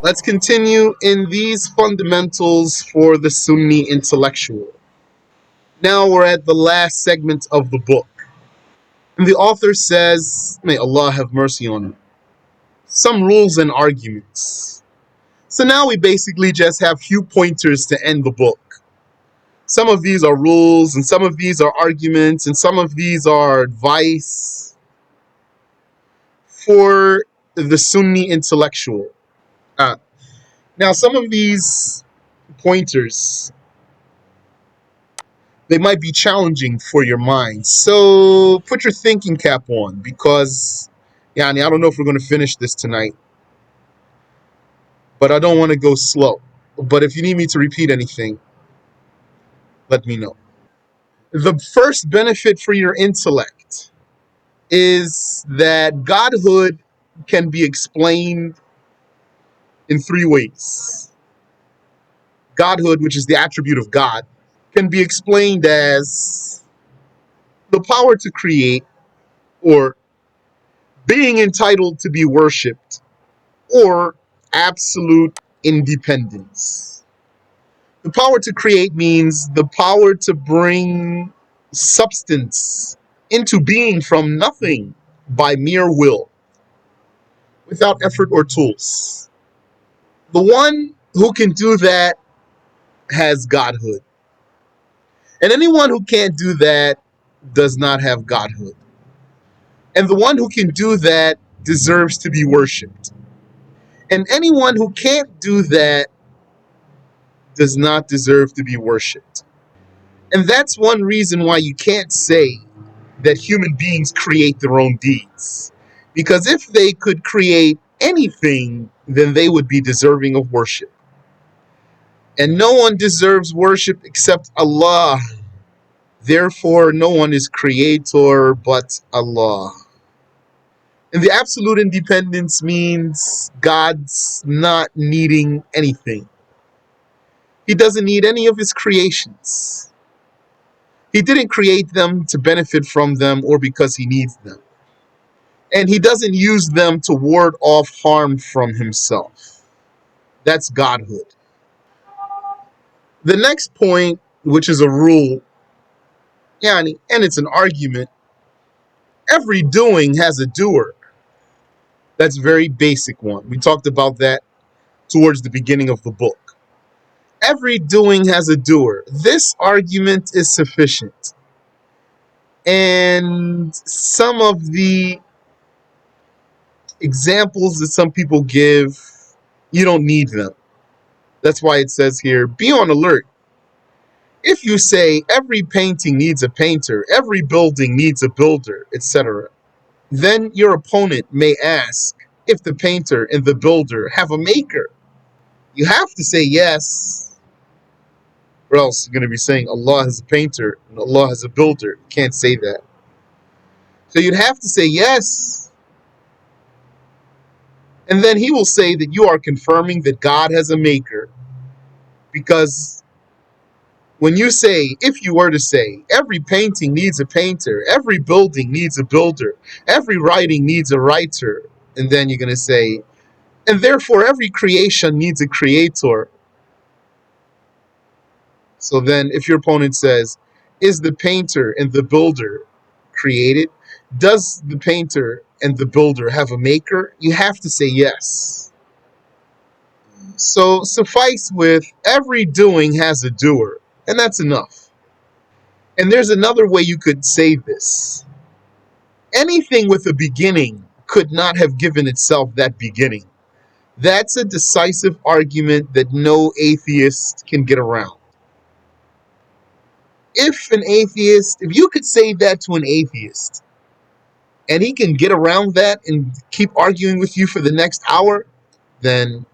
Let's continue in these fundamentals for the Sunni intellectual. Now we're at the last segment of the book. And the author says, may Allah have mercy on him, some rules and arguments. So now we basically just have few pointers to end the book. Some of these are rules, and some of these are arguments, and some of these are advice for the Sunni intellectual. Now, some of these pointers, they might be challenging for your mind. So put your thinking cap on, because, I don't know if we're going to finish this tonight, but I don't want to go slow. But if you need me to repeat anything, let me know. The first benefit for your intellect is that Godhood can be explained in three ways. Godhood, which is the attribute of God, can be explained as the power to create, or being entitled to be worshipped, or absolute independence. The power to create means the power to bring substance into being from nothing by mere will, without effort or tools. The one who can do that has Godhood. And anyone who can't do that does not have Godhood. And the one who can do that deserves to be worshipped. And anyone who can't do that does not deserve to be worshipped. And that's one reason why you can't say that human beings create their own deeds. Because if they could create anything, then they would be deserving of worship. And no one deserves worship except Allah. Therefore, no one is creator but Allah. And the absolute independence means God's not needing anything. He doesn't need any of his creations. He didn't create them to benefit from them or because he needs them. And he doesn't use them to ward off harm from himself. That's Godhood. The next point, which is a rule, and it's an argument, every doing has a doer. That's a very basic one. We talked about that towards the beginning of the book. Every doing has a doer. This argument is sufficient. And some of the examples that some people give, you don't need them. That's why it says here, be on alert. If you say every painting needs a painter, every building needs a builder, etc., then your opponent may ask if the painter and the builder have a maker. You have to say yes, or else you're going to be saying Allah has a painter and Allah has a builder. You can't say that. So you'd have to say yes. And then he will say that you are confirming that God has a maker. Because when you say, if you were to say, every painting needs a painter, every building needs a builder, every writing needs a writer, and then you're going to say, and therefore every creation needs a creator. So then if your opponent says, is the painter and the builder created? Does the painter and the builder have a maker? You have to say yes. So suffice with every doing has a doer, and that's enough. And there's another way you could say this. Anything with a beginning could not have given itself that beginning. That's a decisive argument that no atheist can get around. If you could say that to an atheist, and he can get around that and keep arguing with you for the next hour, then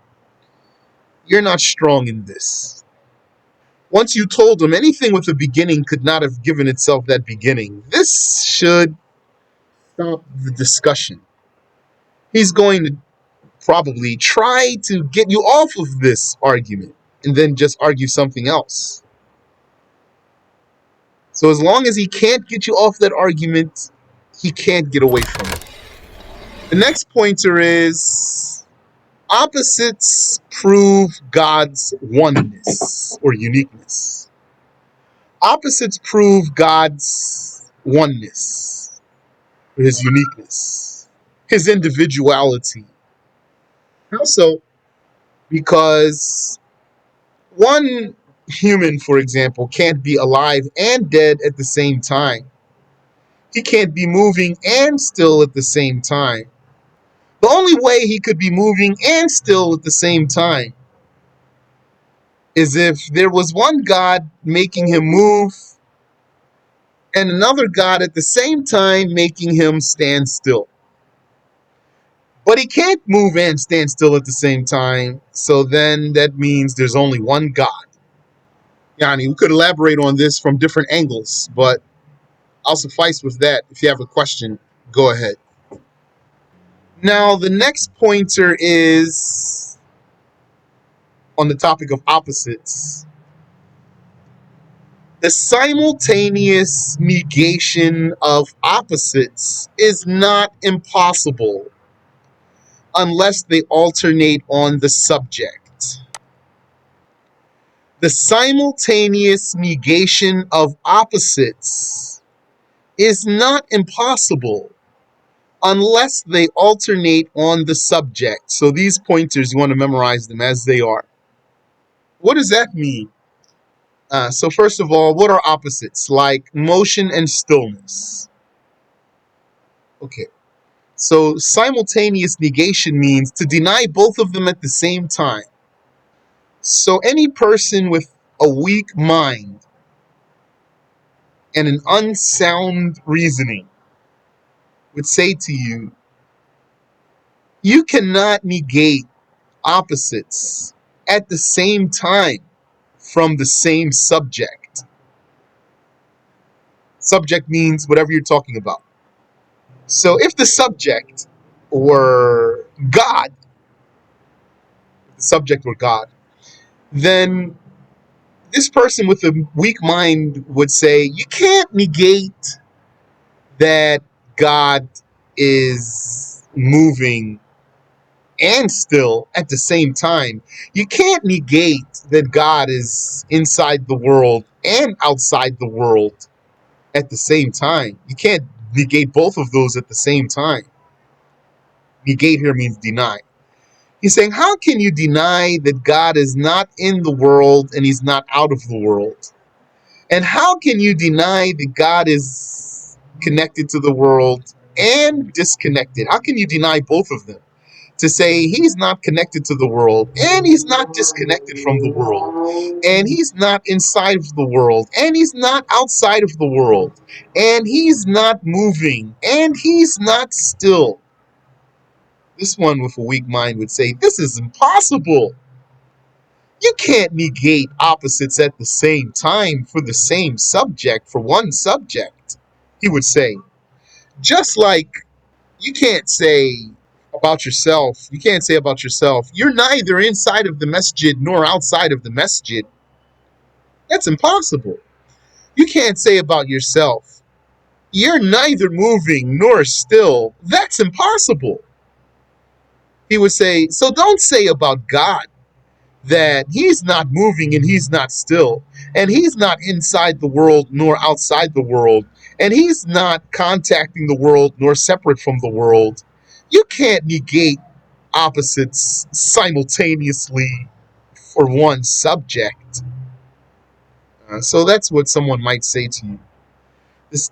you're not strong in this. Once you told him anything with a beginning could not have given itself that beginning, this should stop the discussion. He's going to probably try to get you off of this argument and then just argue something else. So as long as he can't get you off that argument, he can't get away from it. The next pointer is Opposites prove God's oneness or uniqueness. Opposites prove God's oneness, his uniqueness, his individuality. How so? Because one human, for example, can't be alive and dead at the same time. He can't be moving and still at the same time. The only way he could be moving and still at the same time is if there was one God making him move and another God at the same time making him stand still. But he can't move and stand still at the same time, so then that means there's only one God. Yani, we could elaborate on this from different angles, but I'll suffice with that. If you have a question, go ahead. Now, the next pointer is on the topic of opposites. The simultaneous negation of opposites is not impossible unless they alternate on the subject. The simultaneous negation of opposites is not impossible unless they alternate on the subject. So these pointers, you want to memorize them as they are. What does that mean? So first of all, what are opposites? Like motion and stillness. Okay. So simultaneous negation means to deny both of them at the same time. So any person with a weak mind and an unsound reasoning would say to you, you cannot negate opposites at the same time from the same subject. Subject means whatever you're talking about. So if the subject were God, the subject were God, then this person with a weak mind would say, you can't negate that God is moving and still at the same time. You can't negate that God is inside the world and outside the world at the same time. You can't negate both of those at the same time. Negate here means deny. He's saying, how can you deny that God is not in the world and he's not out of the world? And how can you deny that God is connected to the world and disconnected? How can you deny both of them? To say he's not connected to the world and he's not disconnected from the world and he's not inside of the world and he's not outside of the world and he's not moving and he's not still. This one with a weak mind would say, this is impossible. You can't negate opposites at the same time for the same subject, for one subject. He would say, just like you can't say about yourself, you're neither inside of the masjid nor outside of the masjid. That's impossible. You can't say about yourself, you're neither moving nor still. That's impossible. He would say, so don't say about God that he's not moving and he's not still, and he's not inside the world nor outside the world, and he's not contacting the world nor separate from the world. You can't negate opposites simultaneously for one subject. So that's what someone might say to you.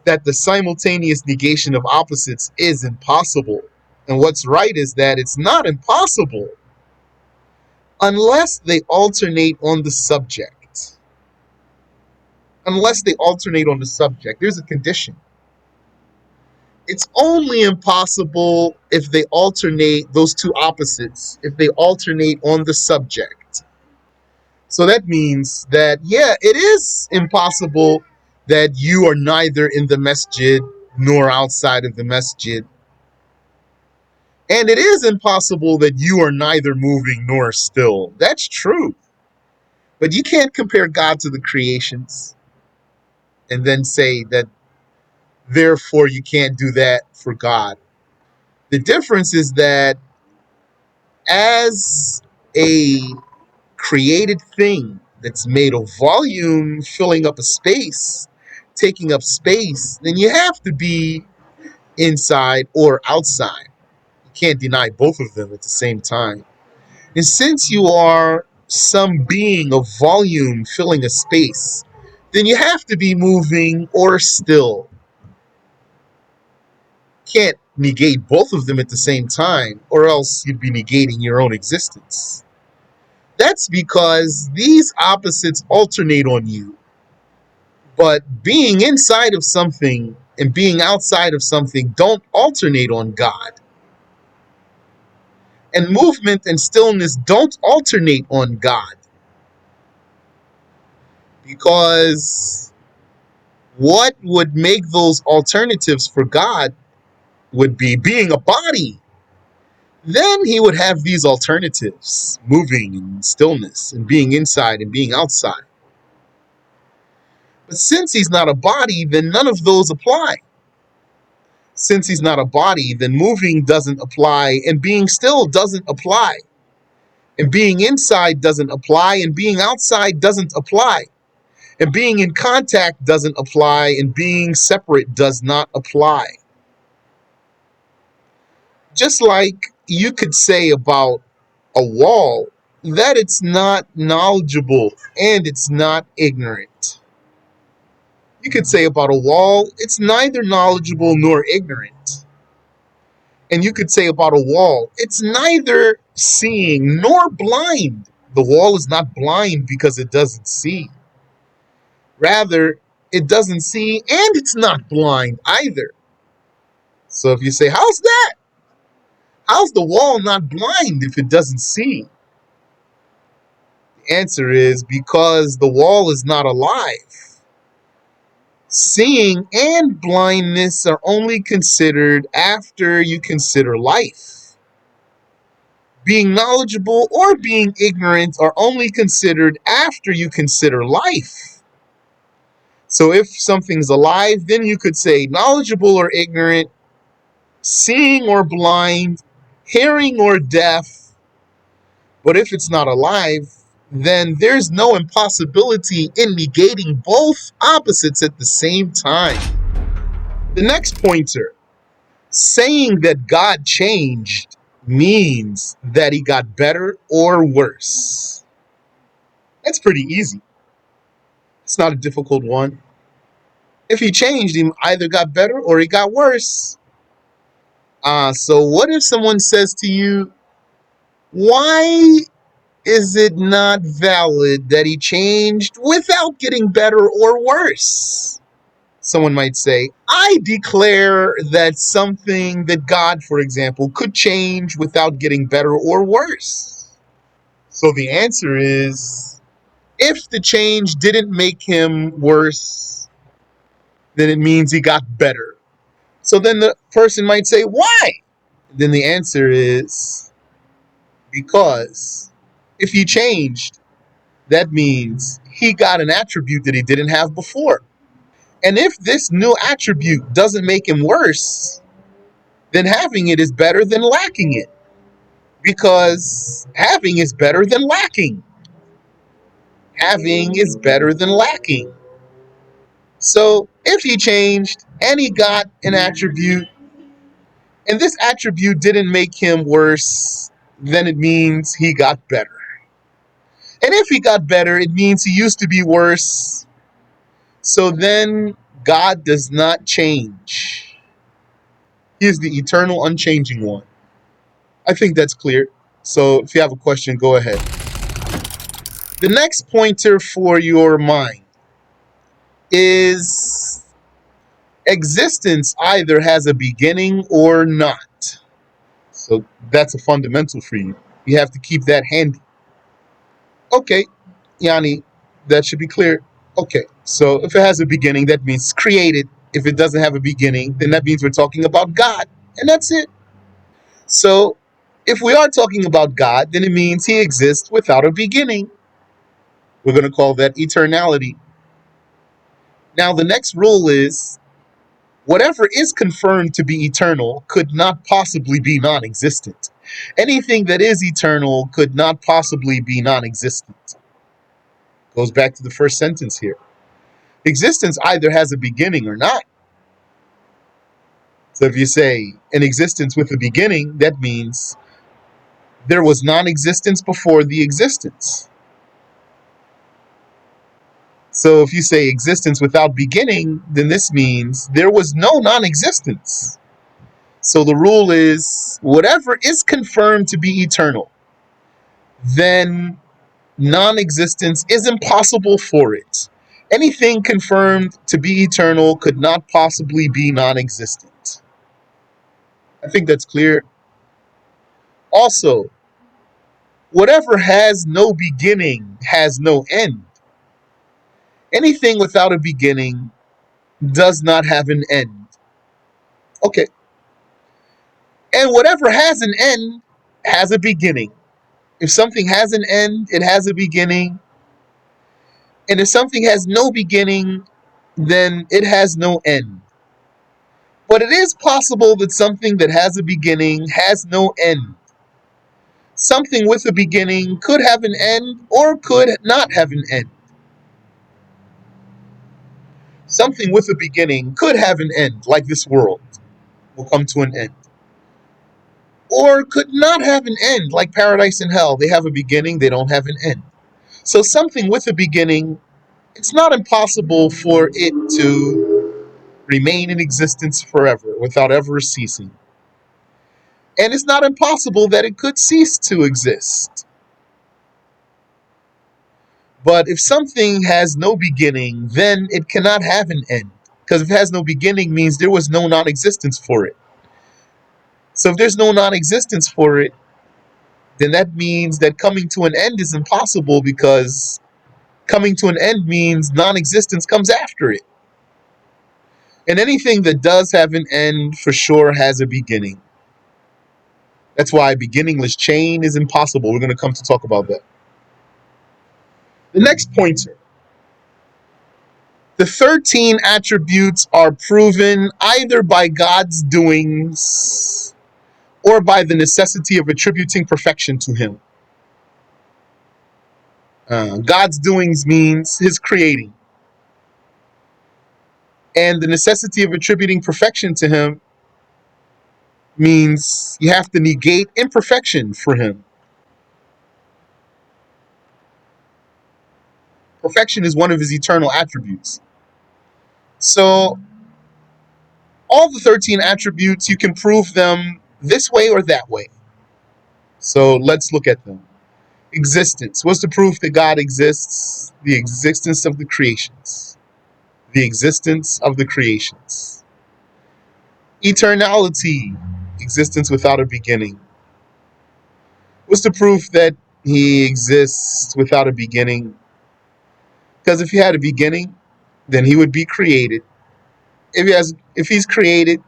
That the simultaneous negation of opposites is impossible. And what's right is that it's not impossible unless they alternate on the subject. Unless they alternate on the subject. There's a condition. It's only impossible if they alternate, those two opposites, if they alternate on the subject. So that means that, yeah, it is impossible that you are neither in the masjid nor outside of the masjid. And it is impossible that you are neither moving nor still. That's true. But you can't compare God to the creations and then say that therefore you can't do that for God. The difference is that as a created thing that's made of volume, filling up a space, taking up space, then you have to be inside or outside. You can't deny both of them at the same time. And since you are some being of volume filling a space, then you have to be moving or still. You can't negate both of them at the same time, or else you'd be negating your own existence. That's because these opposites alternate on you. But being inside of something and being outside of something don't alternate on God. And movement and stillness don't alternate on God. Because what would make those alternatives for God would be being a body. Then he would have these alternatives, moving and stillness and being inside and being outside. But since he's not a body, then none of those apply. Since he's not a body, then moving doesn't apply, and being still doesn't apply. And being inside doesn't apply, and being outside doesn't apply. And being in contact doesn't apply, and being separate does not apply. Just like you could say about a wall that it's not knowledgeable and it's not ignorant. You could say about a wall, it's neither knowledgeable nor ignorant. And you could say about a wall, it's neither seeing nor blind. The wall is not blind because it doesn't see. Rather, it doesn't see and it's not blind either. So if you say, how's that? How's the wall not blind if it doesn't see? The answer is because the wall is not alive. Seeing and blindness are only considered after you consider life. Being knowledgeable or being ignorant are only considered after you consider life. So if something's alive, then you could say knowledgeable or ignorant, seeing or blind, hearing or deaf. But if it's not alive, then there's no impossibility in negating both opposites at the same time. The next pointer, saying that God changed means that he got better or worse. That's pretty easy. It's not a difficult one. If he changed, he either got better or he got worse. So what if someone says to you, why is it not valid that he changed without getting better or worse? Someone might say, I declare that something that God, for example, could change without getting better or worse. So the answer is, if the change didn't make him worse, then it means he got better. So then the person might say, why? Then the answer is, because if he changed, that means he got an attribute that he didn't have before. And if this new attribute doesn't make him worse, then having it is better than lacking it. Because having is better than lacking. Having is better than lacking. So if he changed and he got an attribute, and this attribute didn't make him worse, then it means he got better. And if he got better, it means he used to be worse. So then God does not change. He is the eternal, unchanging one. I think that's clear. So if you have a question, go ahead. The next pointer for your mind is existence either has a beginning or not. So that's a fundamental for you. You have to keep that handy. Okay, Yanni, that should be clear. Okay, so if it has a beginning, that means it's created. If it doesn't have a beginning, then that means we're talking about God. And that's it. So if we are talking about God, then it means he exists without a beginning. We're going to call that eternality. Now, the next rule is Whatever is confirmed to be eternal could not possibly be non-existent. Anything that is eternal could not possibly be non-existent. Goes back to the first sentence here. Existence either has a beginning or not. So if you say an existence with a beginning, that means there was non-existence before the existence. So if you say existence without beginning, then this means there was no non-existence. So the rule is whatever is confirmed to be eternal, then non-existence is impossible for it. Anything confirmed to be eternal could not possibly be non-existent. I think that's clear. Also, whatever has no beginning has no end. Anything without a beginning does not have an end. Okay. And whatever has an end has a beginning. If something has an end, it has a beginning. And if something has no beginning, then it has no end. But it is possible that something that has a beginning has no end. Something with a beginning could have an end or could not have an end. Something with a beginning could have an end, like this world will come to an end. Or could not have an end, like paradise and hell. They have a beginning, they don't have an end. So something with a beginning, it's not impossible for it to remain in existence forever without ever ceasing. And it's not impossible that it could cease to exist. But if something has no beginning, then it cannot have an end. Because if it has no beginning means there was no non-existence for it. So if there's no non-existence for it, then that means that coming to an end is impossible, because coming to an end means non-existence comes after it. And anything that does have an end for sure has a beginning. That's why beginningless chain is impossible. We're going to come to talk about that. The next pointer. The 13 attributes are proven either by God's doings or by the necessity of attributing perfection to him. God's doings means his creating. And the necessity of attributing perfection to him means you have to negate imperfection for him. Perfection is one of his eternal attributes. So all the 13 attributes, you can prove them this way or that way. So let's look at them. Existence. What's the proof that God exists? The existence of the creations. The existence of the creations. Eternality. Existence without a beginning. What's the proof that he exists without a beginning? Because if he had a beginning, then he would be created. If he's created,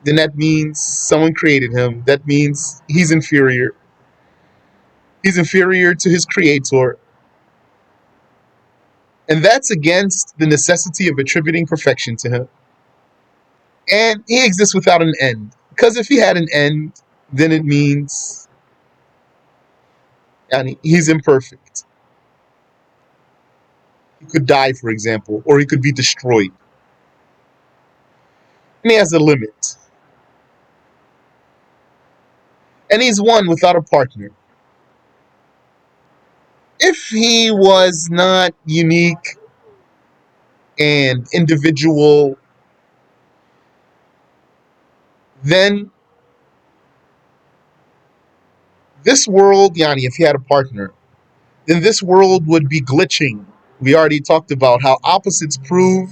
then that means someone created him. That means he's inferior. He's inferior to his creator. And that's against the necessity of attributing perfection to him. And he exists without an end. Because if he had an end, then it means he's imperfect. He could die, for example, or he could be destroyed. And he has a limit. And he's one without a partner. If he was not unique and individual, then this world, if he had a partner, then this world would be glitching. We already talked about how opposites prove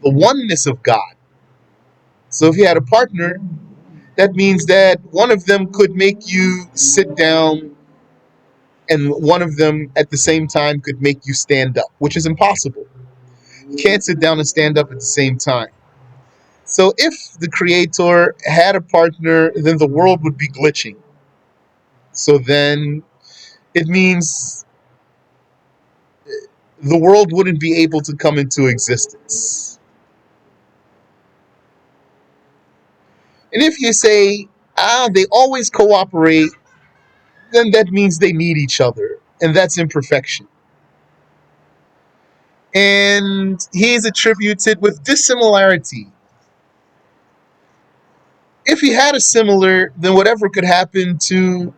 the oneness of God. So if he had a partner, that means that one of them could make you sit down and one of them at the same time could make you stand up, which is impossible. You can't sit down and stand up at the same time. So if the creator had a partner, then the world would be glitching. So then it means the world wouldn't be able to come into existence. And if you say, they always cooperate, then that means they need each other. And that's imperfection. And he is attributed with dissimilarity. If he had a similar, then whatever could happen to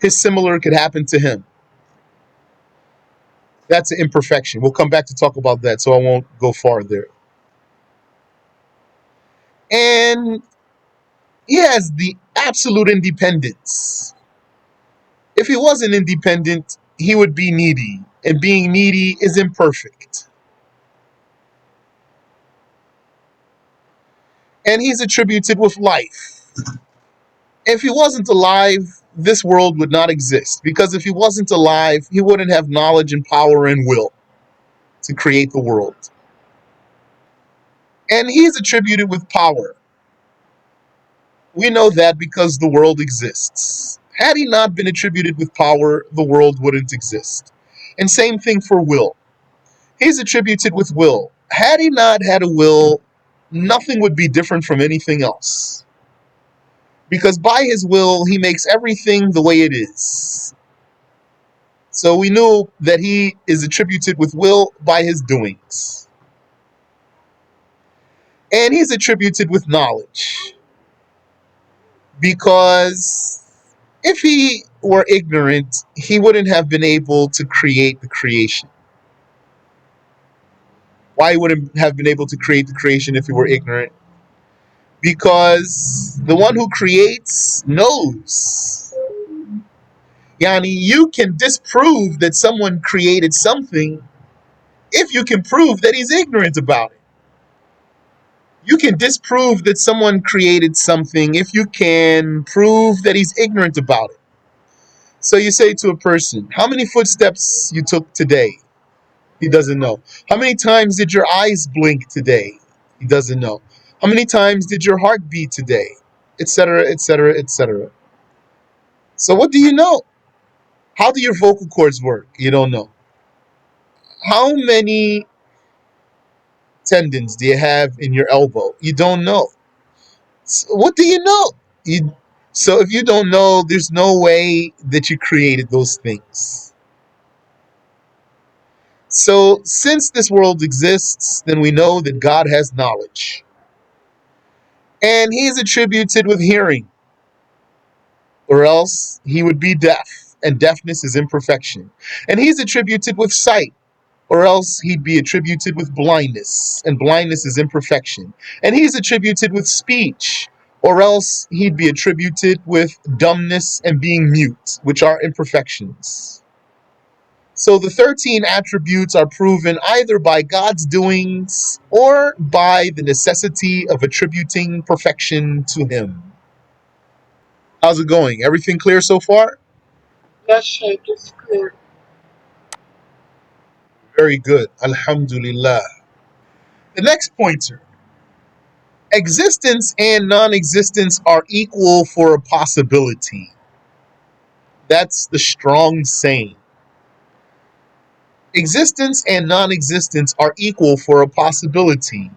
his similar could happen to him. That's an imperfection. We'll come back to talk about that, so I won't go far there. And he has the absolute independence. If he wasn't independent, he would be needy, and being needy is imperfect. And he's attributed with life. If he wasn't alive, this world would not exist, because if he wasn't alive, he wouldn't have knowledge and power and will to create the world. And he's attributed with power. We know that because the world exists. Had he not been attributed with power, the world wouldn't exist. And same thing for will. He's attributed with will. Had he not had a will, nothing would be different from anything else. Because by his will, he makes everything the way it is. So we know that he is attributed with will by his doings. And he's attributed with knowledge. Because if he were ignorant, he wouldn't have been able to create the creation. Why he wouldn't have been able to create the creation if he were ignorant? Because the one who creates knows. Yani, you can disprove that someone created something if you can prove that he's ignorant about it. You can disprove that someone created something if you can prove that he's ignorant about it. So you say to a person, how many footsteps you took today? He doesn't know. How many times did your eyes blink today? He doesn't know. How many times did your heart beat today? Etc., etc., etc. So what do you know? How do your vocal cords work? You don't know. How many tendons do you have in your elbow? You don't know. So what do you know? So if you don't know, there's no way that you created those things. So since this world exists, then we know that God has knowledge. And he is attributed with hearing, or else he would be deaf, and deafness is imperfection. And he's attributed with sight, or else he'd be attributed with blindness, and blindness is imperfection. And he's attributed with speech, or else he'd be attributed with dumbness and being mute, which are imperfections. So the 13 attributes are proven either by God's doings or by the necessity of attributing perfection to him. How's it going? Everything clear so far? Yes, Sheikh, it's clear. Very good. Alhamdulillah. The next pointer. Existence and non-existence are equal for a possibility. That's the strong saying. Existence and non-existence are equal for a possibility,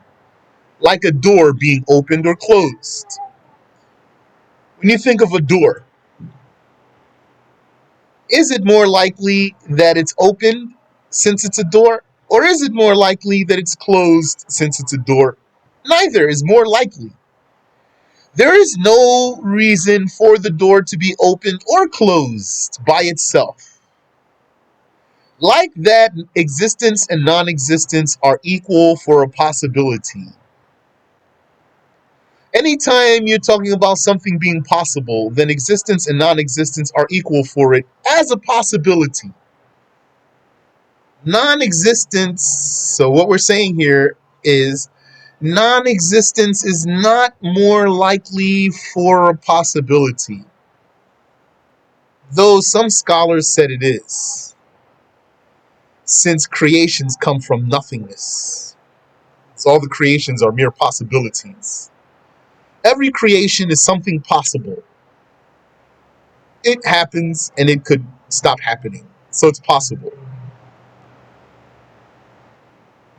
like a door being opened or closed. When you think of a door, is it more likely that it's opened since it's a door? Or is it more likely that it's closed since it's a door? Neither is more likely. There is no reason for the door to be opened or closed by itself. Like that, existence and non-existence are equal for a possibility. Anytime you're talking about something being possible, then existence and non-existence are equal for it as a possibility. Non-existence, so what we're saying here is non-existence is not more likely for a possibility, though some scholars said it is, since creations come from nothingness. So all the creations are mere possibilities. Every creation is something possible. It happens and it could stop happening, so it's possible.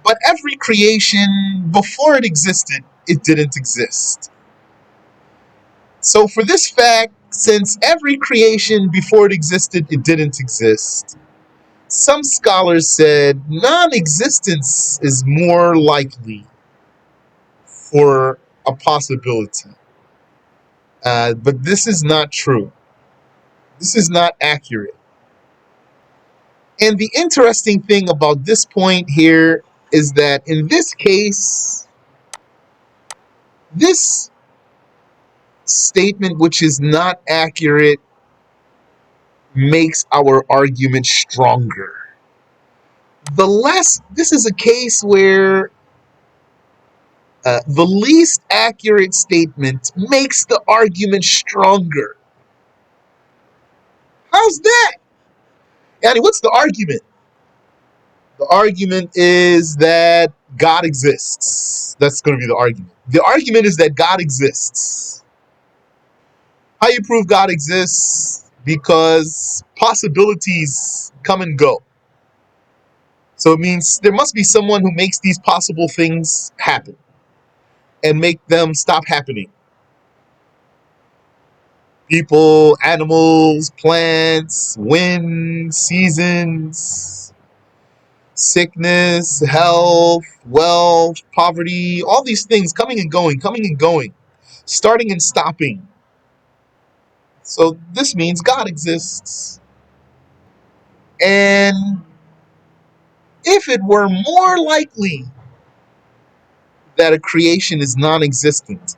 But every creation, before it existed, it didn't exist. So for this fact, since every creation before it existed, it didn't exist, some scholars said non-existence is more likely for a possibility. But this is not true. This is not accurate. And the interesting thing about this point here is that in this case, this statement, which is not accurate, makes our argument stronger. This is a case where the least accurate statement makes the argument stronger. How's that? Annie, what's the argument? The argument is that God exists. That's going to be the argument. The argument is that God exists. How you prove God exists? Because possibilities come and go. So it means there must be someone who makes these possible things happen and make them stop happening. People, animals, plants, wind, seasons, sickness, health, wealth, poverty, all these things coming and going, starting and stopping. So this means God exists. And if it were more likely that a creation is non-existent,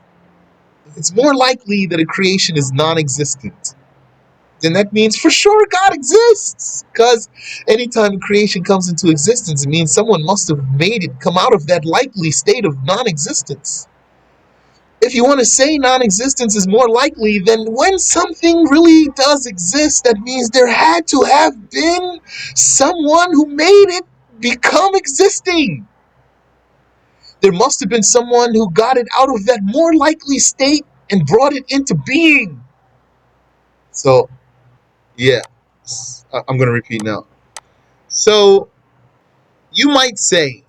if it's more likely that a creation is non-existent, then that means for sure God exists. Because anytime creation comes into existence, it means someone must have made it come out of that likely state of non-existence. If you want to say non-existence is more likely, then when something really does exist, that means there had to have been someone who made it become existing. There must have been someone who got it out of that more likely state and brought it into being. So, yeah, I'm going to repeat now. So, you might say,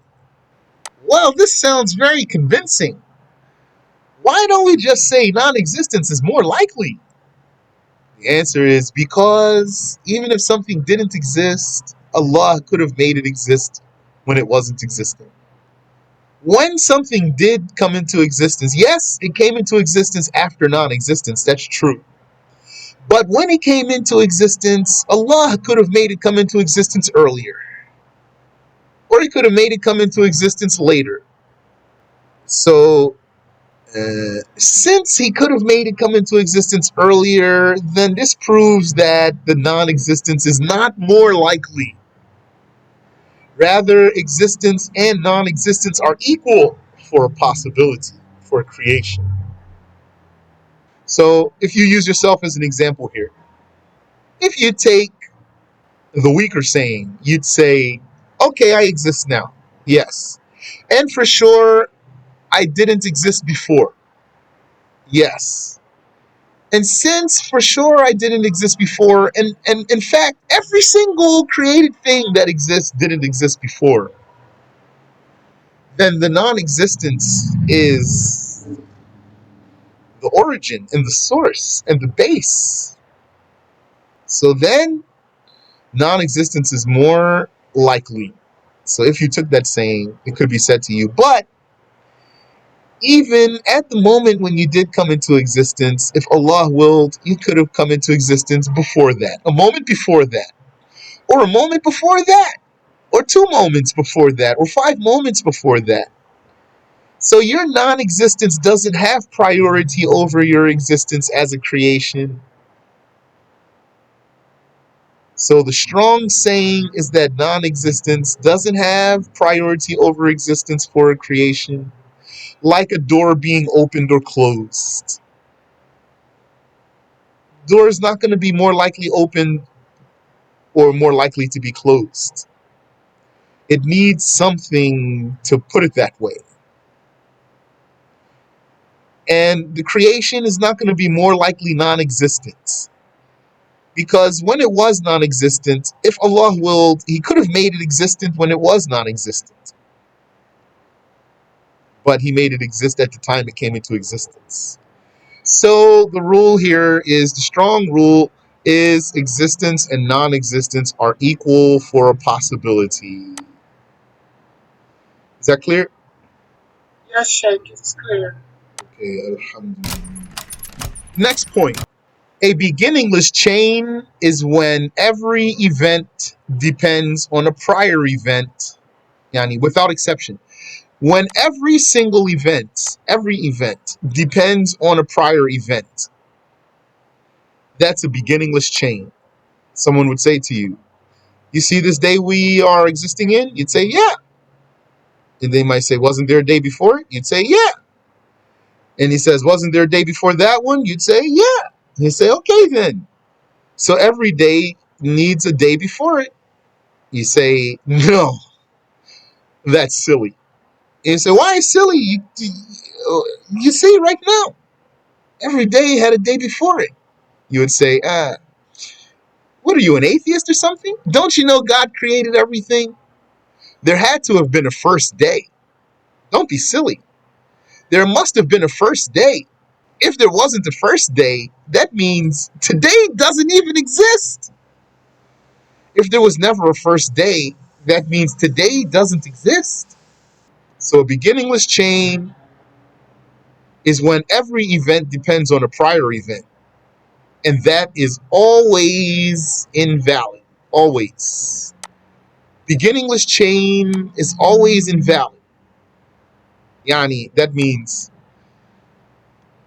well, this sounds very convincing. Why don't we just say non-existence is more likely? The answer is because even if something didn't exist, Allah could have made it exist when it wasn't existing. When something did come into existence, yes, it came into existence after non-existence, that's true. But when it came into existence, Allah could have made it come into existence earlier. Or He could have made it come into existence later. So, since He could have made it come into existence earlier, then this proves that the non-existence is not more likely. Rather, existence and non-existence are equal for a possibility, for creation. So, if you use yourself as an example here, if you take the weaker saying, you'd say, okay, I exist now. Yes. And for sure, I didn't exist before. Yes. And since for sure I didn't exist before, and in fact, every single created thing that exists didn't exist before, then the non-existence is the origin and the source and the base. So then non-existence is more likely. So if you took that saying, it could be said to you, but even at the moment when you did come into existence, if Allah willed, you could have come into existence before that, a moment before that, or a moment before that, or 2 moments before that, or 5 moments before that. So your non-existence doesn't have priority over your existence as a creation. So the strong saying is that non-existence doesn't have priority over existence for a creation, like a door being opened or closed. Door is not going to be more likely open or more likely to be closed. It needs something to put it that way. And the creation is not going to be more likely non-existent. Because when it was non-existent, if Allah willed, He could have made it existent when it was non-existent. But He made it exist at the time it came into existence. So the rule here is the strong rule is existence and non-existence are equal for a possibility. Is that clear? Yes, Sheikh, it's clear. Okay, alhamdulillah. Next point. A beginningless chain is when every event depends on a prior event, yani without exception. When every event depends on a prior event, that's a beginningless chain. Someone would say to you, you see this day we are existing in? You'd say, yeah. And they might say, wasn't there a day before it? You'd say, yeah. And he says, wasn't there a day before that one? You'd say, yeah. And he'd say, okay then. So every day needs a day before it. You say, no, that's silly. And you say, why is silly? You see right now, every day had a day before it. You would say, what are you, an atheist or something? Don't you know God created everything? There had to have been a first day. Don't be silly. There must have been a first day. If there wasn't a first day, that means today doesn't even exist. If there was never a first day, that means today doesn't exist. So a beginningless chain is when every event depends on a prior event. And that is always invalid. Always. Beginningless chain is always invalid. Yani, that means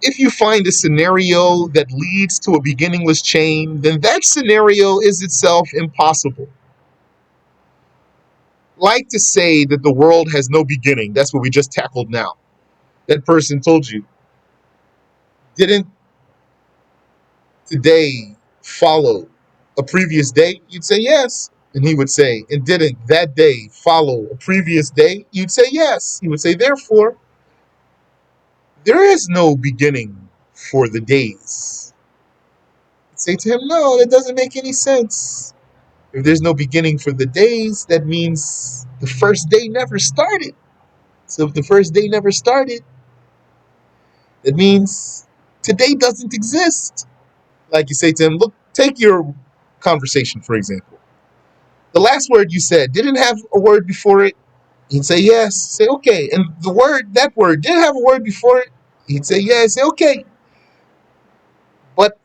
if you find a scenario that leads to a beginningless chain, then that scenario is itself impossible. Like to say that the world has no beginning. That's what we just tackled now. That person told you, didn't today follow a previous day? You'd say yes. And he would say, and didn't that day follow a previous day? You'd say yes. He would say, therefore, there is no beginning for the days. You'd say to him, no, that doesn't make any sense. If there's no beginning for the days, that means the first day never started. So if the first day never started, that means today doesn't exist. Like you say to him, look, take your conversation, for example. The last word you said didn't have a word before it. He'd say yes. Say okay. And that word didn't have a word before it. He'd say yes. Say okay. But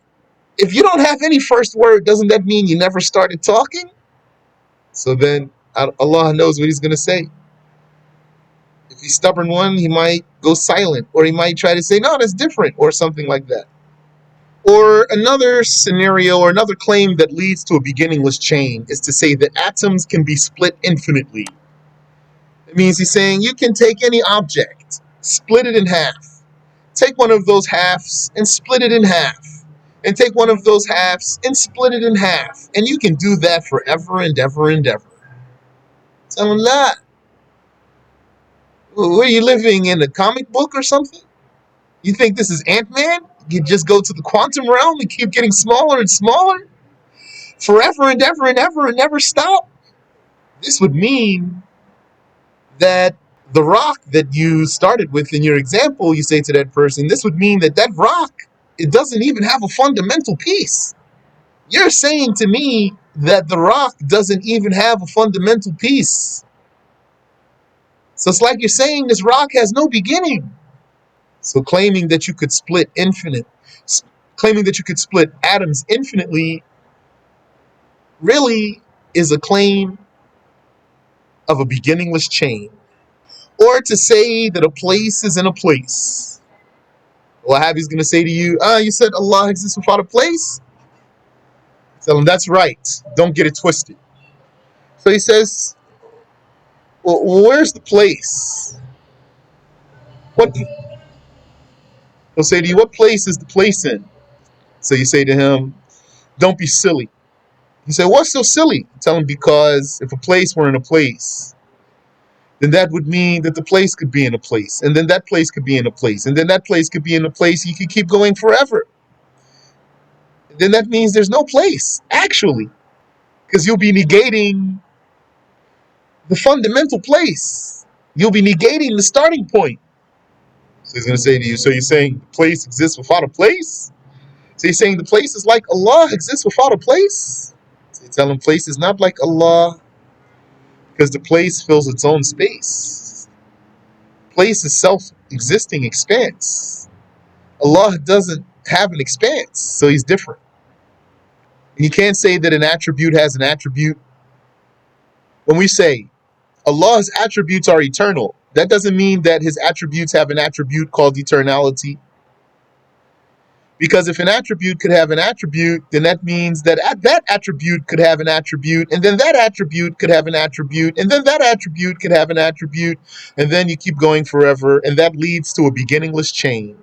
if you don't have any first word, doesn't that mean you never started talking? So then Allah knows what He's going to say. If he's stubborn one, he might go silent, or he might try to say, no, that's different, or something like that. Or another scenario or another claim that leads to a beginningless chain is to say that atoms can be split infinitely. It means he's saying you can take any object, split it in half, take one of those halves and split it in half, and take one of those halves and split it in half, and you can do that forever and ever and ever. Tell him that. Were you living in a comic book or something? You think this is Ant-Man? You just go to the quantum realm and keep getting smaller and smaller forever and ever and ever and never stop? This would mean that the rock that you started with in your example, you say to that person, this would mean that that rock, it doesn't even have a fundamental piece. You're saying to me that the rock doesn't even have a fundamental piece. So it's like you're saying this rock has no beginning. So claiming that you could split claiming that you could split atoms infinitely really is a claim of a beginningless chain. Or to say that a place is in a place. Wahhabi's going to say to you, you said Allah exists without a place? Tell him that's right. Don't get it twisted. So he says, well, where's the place? What? He'll say to you, what place is the place in? So you say to him, don't be silly. He said, what's so silly? Tell him, because if a place were in a place, then that would mean that the place could be in a place, and then that place could be in a place, and then that place could be in a place. You could keep going forever. And then that means there's no place, actually, because you'll be negating the fundamental place. You'll be negating the starting point. So he's going to say to you, so you're saying the place exists without a place? So he's saying the place is like Allah exists without a place? So you tell him place is not like Allah because the place fills its own space. Place is self-existing expanse. Allah doesn't have an expanse, so he's different. And you can't say that an attribute has an attribute. When we say Allah's attributes are eternal, that doesn't mean that his attributes have an attribute called eternality. Because if an attribute could have an attribute, then that means that that attribute could have an attribute, and then that attribute could have an attribute, and then that attribute could have an attribute, and then you keep going forever, and that leads to a beginningless chain.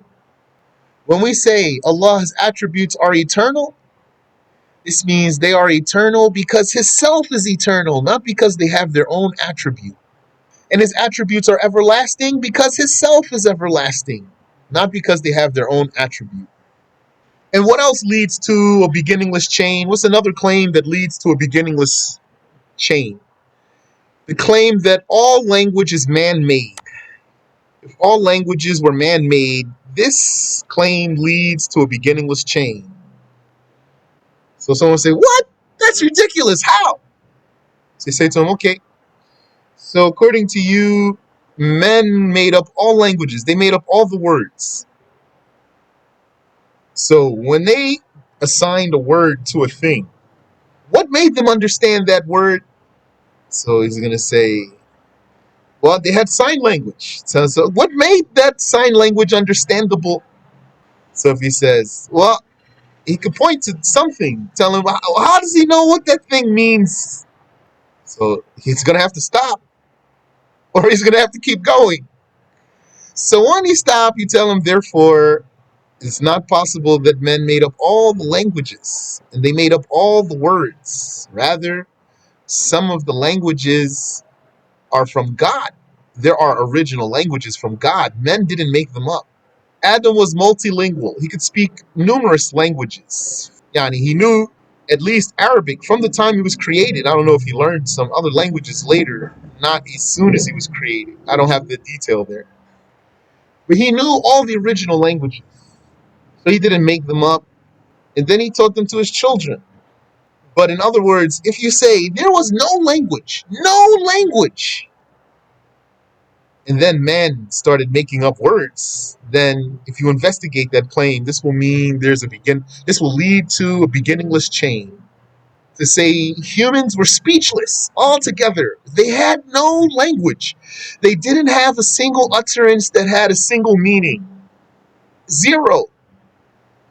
When we say Allah's attributes are eternal, this means they are eternal because his self is eternal, not because they have their own attribute. And his attributes are everlasting because his self is everlasting, not because they have their own attribute. And what else leads to a beginningless chain? What's another claim that leads to a beginningless chain? The claim that all language is man-made. If all languages were man-made, this claim leads to a beginningless chain. So someone say, what? That's ridiculous. How? So you say to them, okay, so according to you, men made up all languages. They made up all the words. So when they assigned a word to a thing, what made them understand that word? So he's going to say, well, they had sign language. So what made that sign language understandable? So if he says, well, he could point to something, tell him, how does he know what that thing means? So he's going to have to stop, or he's going to have to keep going. So when you stop, you tell him, therefore, it's not possible that men made up all the languages and they made up all the words. Rather, some of the languages are from God. There are original languages from God. Men didn't make them up. Adam was multilingual. He could speak numerous languages. Yani, he knew at least Arabic from the time he was created. I don't know if he learned some other languages later, not as soon as he was created. I don't have the detail there. But he knew all the original languages. So he didn't make them up. And then he taught them to his children. But in other words, if you say there was no language, and then man started making up words, then if you investigate that claim, this will mean this will lead to a beginningless chain. To say humans were speechless altogether. They had no language. They didn't have a single utterance that had a single meaning. Zero.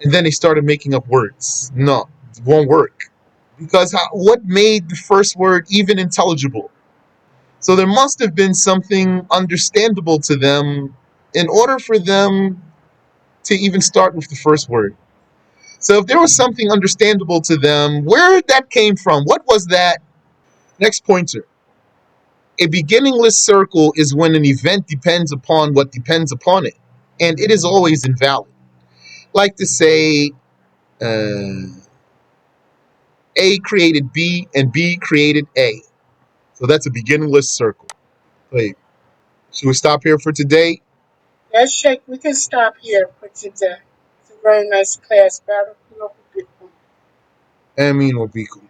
And then they started making up words. No, it won't work. Because what made the first word even intelligible? So there must have been something understandable to them in order for them to even start with the first word. So if there was something understandable to them, where that came from, what was that? Next pointer. A beginningless circle is when an event depends upon what depends upon it, and it is always invalid. Like to say, A created B and B created A. So that's a beginningless circle. Wait, should we stop here for today? Yes, Sheikh, we can stop here for today. It's a very nice class. Battlefield for Bitcoin. Ameen wa bikum.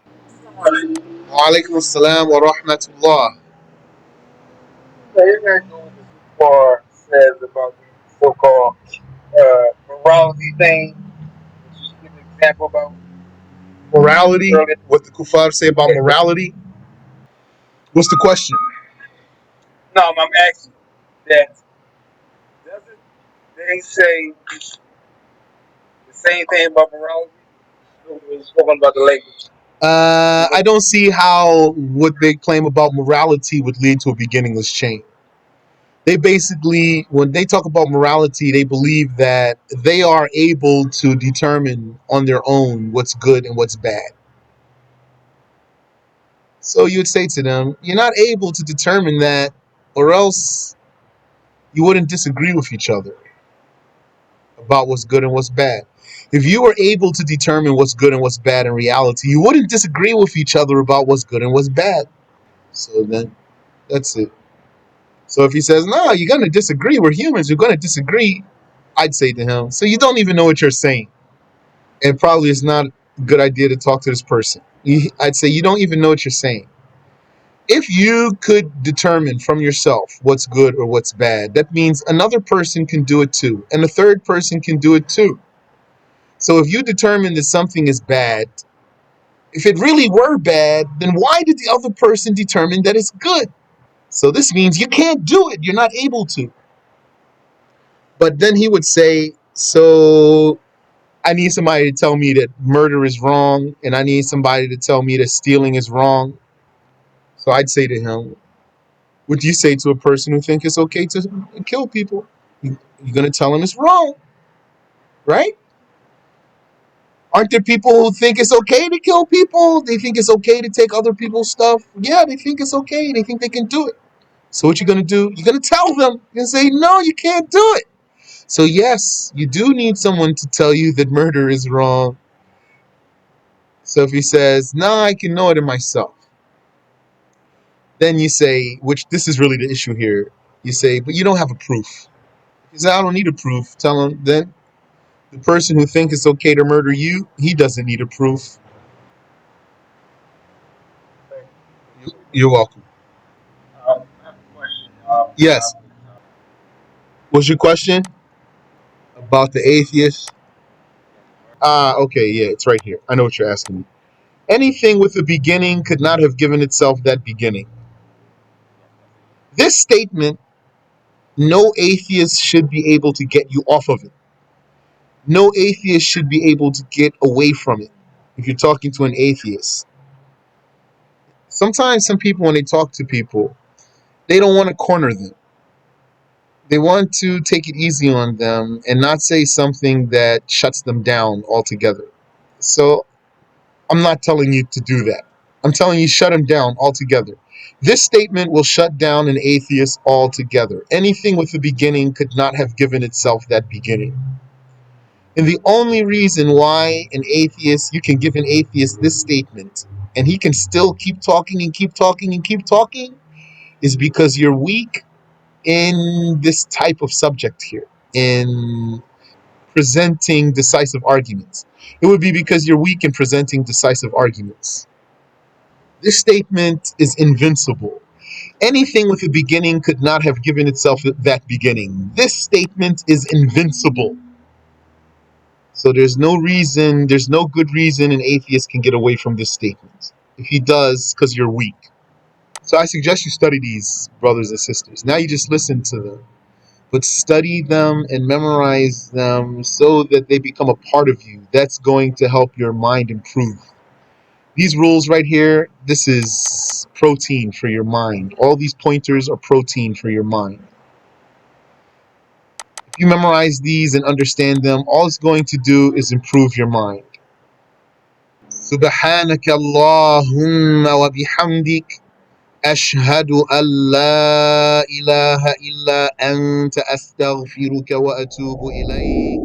Alright. Wa alaikum assalam wa rahmatullah. So you're not doing what the Sufar says about the so-called morality thing. Did you give an example about Morality? earlier? What the kuffar say about morality? What's the question? No, I'm asking that. Doesn't they say the same thing about morality? We're spoken about the language. I don't see how what they claim about morality would lead to a beginningless chain. They basically, when they talk about morality, they believe that they are able to determine on their own what's good and what's bad. So you would say to them, you're not able to determine that, or else you wouldn't disagree with each other about what's good and what's bad. If you were able to determine what's good and what's bad in reality, you wouldn't disagree with each other about what's good and what's bad. So then, that's it. So if he says, no, you're going to disagree, we're humans, we're going to disagree, I'd say to him, so you don't even know what you're saying. And probably it's not a good idea to talk to this person. I'd say you don't even know what you're saying. If you could determine from yourself what's good or what's bad, that means another person can do it too, and a third person can do it too. So if you determine that something is bad, if it really were bad, then why did the other person determine that it's good? So this means you can't do it. You're not able to. But then he would say, so I need somebody to tell me that murder is wrong, and I need somebody to tell me that stealing is wrong. So I'd say to him, what do you say to a person who thinks it's okay to kill people? You're going to tell them it's wrong, right? Aren't there people who think it's okay to kill people? They think it's okay to take other people's stuff. Yeah, they think it's okay. They think they can do it. So what you're going to do? You're going to tell them. You're going to say, no, you can't do it. So yes, you do need someone to tell you that murder is wrong. So if he says, no, I can know it in myself. Then you say, which this is really the issue here. You say, but you don't have a proof. He says, I don't need a proof. Tell him then the person who thinks it's okay to murder you, he doesn't need a proof. You're welcome. I have a question. Yes. What's your question? About the atheist? Okay, yeah, it's right here. I know what you're asking me. Anything with a beginning could not have given itself that beginning. This statement, no atheist should be able to get you off of it. No atheist should be able to get away from it. If you're talking to an atheist, sometimes some people, when they talk to people, they don't want to corner them. They want to take it easy on them and not say something that shuts them down altogether. So I'm not telling you to do that. I'm telling you, shut him down altogether. This statement will shut down an atheist altogether. Anything with a beginning could not have given itself that beginning. And the only reason why an atheist, you can give an atheist this statement, and he can still keep talking and keep talking and keep talking, is because you're weak in this type of subject here, in presenting decisive arguments. It would be because you're weak in presenting decisive arguments. This statement is invincible. Anything with a beginning could not have given itself that beginning. This statement is invincible. So there's no reason, there's no good reason an atheist can get away from this statement. If he does, because you're weak. So I suggest you study these, brothers and sisters. Now you just listen to them, but study them and memorize them so that they become a part of you. That's going to help your mind improve. These rules right here, this is protein for your mind. All these pointers are protein for your mind. If you memorize these and understand them, all it's going to do is improve your mind. سبحانك اللهم وبحمدك أشهد أن لا إله إلا أنت أستغفرك وأتوب إليك